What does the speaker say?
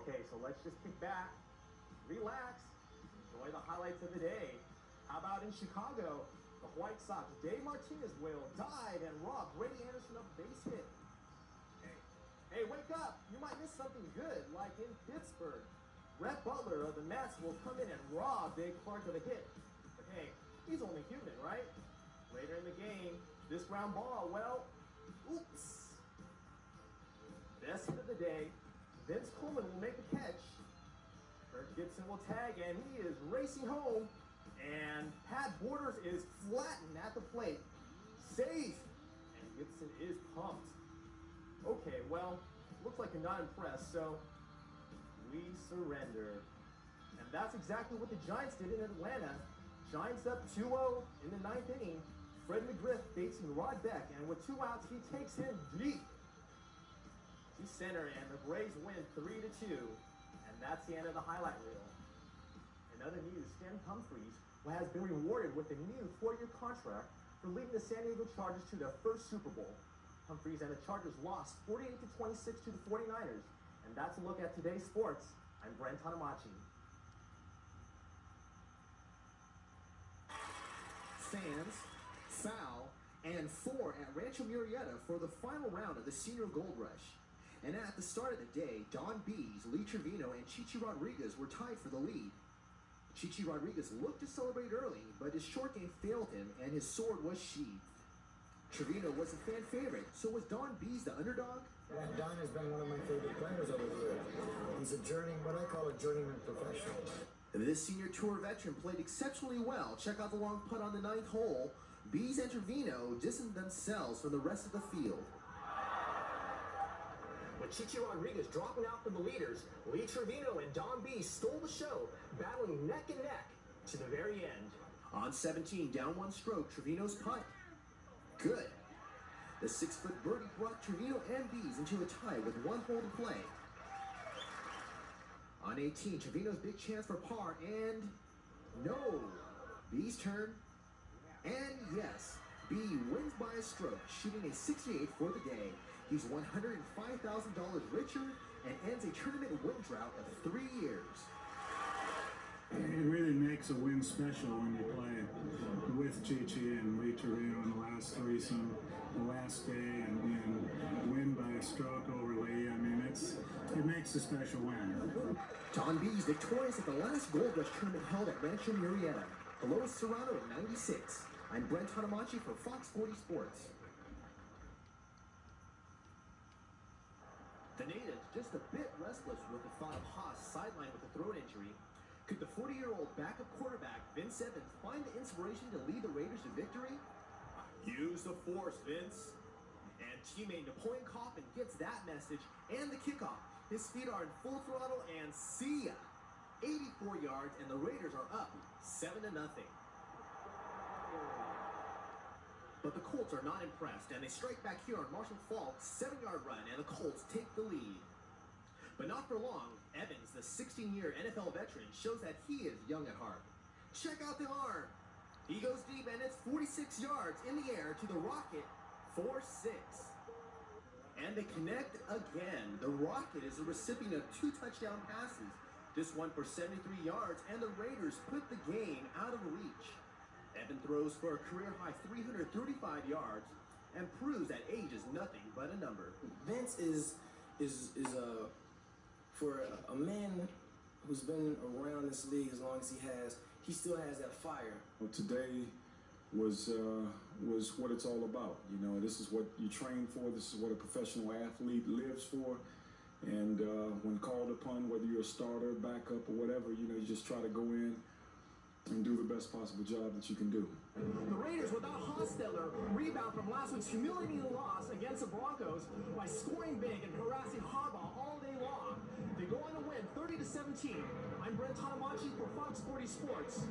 Okay, so let's just kick back, relax, enjoy the highlights of the day. How about in Chicago, the White Sox, Dave Martinez will dive and rob Brady Anderson of a base hit. Hey, wake up! You might miss something good, like in Pittsburgh. Brett Butler of the Mets will come in and rob Dave Clark of a hit. But hey, he's only human, right? Later in the game, this ground ball, well, oops. Best hit of the day, Vince Coleman will make a catch. Kirk Gibson will tag, and he is racing home. And Pat Borders is flattened at the plate. Safe! And Gibson is pumped. Okay, well, looks like you're not impressed, so we surrender. And that's exactly what the Giants did in Atlanta. Giants up 2-0 in the ninth inning. Fred McGriff facing Rod Beck, and with 2 outs, he takes him deep to center, and the Braves win 3-2. And that's the end of the highlight reel. In other news, Stan Humphries has been rewarded with a new 4-year contract for leading the San Diego Chargers to their first Super Bowl. Humphries and the Chargers lost 48-26 to the 49ers. And that's a look at today's sports. I'm Brent Tanamachi. Fans, foul, and 4 at Rancho Murrieta for the final round of the Senior Gold Rush. And at the start of the day, Don Bees, Lee Trevino, and Chichi Rodriguez were tied for the lead. Chichi Rodriguez looked to celebrate early, but his short game failed him and his sword was sheathed. Trevino was a fan favorite, so was Don Bees the underdog? Yeah, Don has been one of my favorite players over the years. He's what I call a journeyman professional. This senior tour veteran played exceptionally well. Check out the long putt on the 9th hole. Bees and Trevino distanced themselves from the rest of the field. With Chichi Rodriguez dropping out from the leaders, Lee Trevino and Don Bees stole the show, battling neck and neck to the very end. On 17, down 1 stroke, Trevino's putt. Good. The 6-foot birdie brought Trevino and Bees into a tie with 1 hole to play. On 18, Trevino's big chance for par, and no. Bees' turn, and yes, B wins by a stroke, shooting a 68 for the day. He's $105,000 richer and ends a tournament win drought of 3 years. It really makes a win special when you play with Chichi and Lee Trevino in the last threesome, the last day, and win by a stroke over Lee. I mean, it makes a special win. Don Bees victorious at the last Gold Rush tournament held at Rancho Murrieta. Below Serrano in '96. I'm Brent Tanamachi for Fox 40 Sports. The natives just a bit restless with the thought of Haas sidelined with a throat injury. Could the 40-year-old backup quarterback Vince Evans find the inspiration to lead the Raiders to victory? Use the force, Vince. And teammate Napoleon Coffin gets that message and the kickoff. His feet are in full throttle and see ya. 84 yards and the Raiders are up 7-0. But the Colts are not impressed and they strike back here on Marshall Faulk's 7-yard run and the Colts take the lead. But not for long, Evans, the 16-year NFL veteran, shows that he is young at heart. Check out the arm. He goes deep and it's 46 yards in the air to the Rocket for 6. And they connect again. The Rocket is the recipient of 2 touchdown passes. This one for 73 yards, and the Raiders put the game out of reach. Evan throws for a career-high 335 yards and proves that age is nothing but a number. Vince is for a man who's been around this league as long as he has, he still has that fire. Well, today was what it's all about. You know, this is what you train for. This is what a professional athlete lives for. And when called upon, whether you're a starter, backup, or whatever, you know, you just try to go in and do the best possible job that you can do. The Raiders, without Hostetler, rebound from last week's humiliating loss against the Broncos by scoring big and harassing Harbaugh all day long. They go on to win 30-17. I'm Brent Tanamachi for Fox 40 Sports.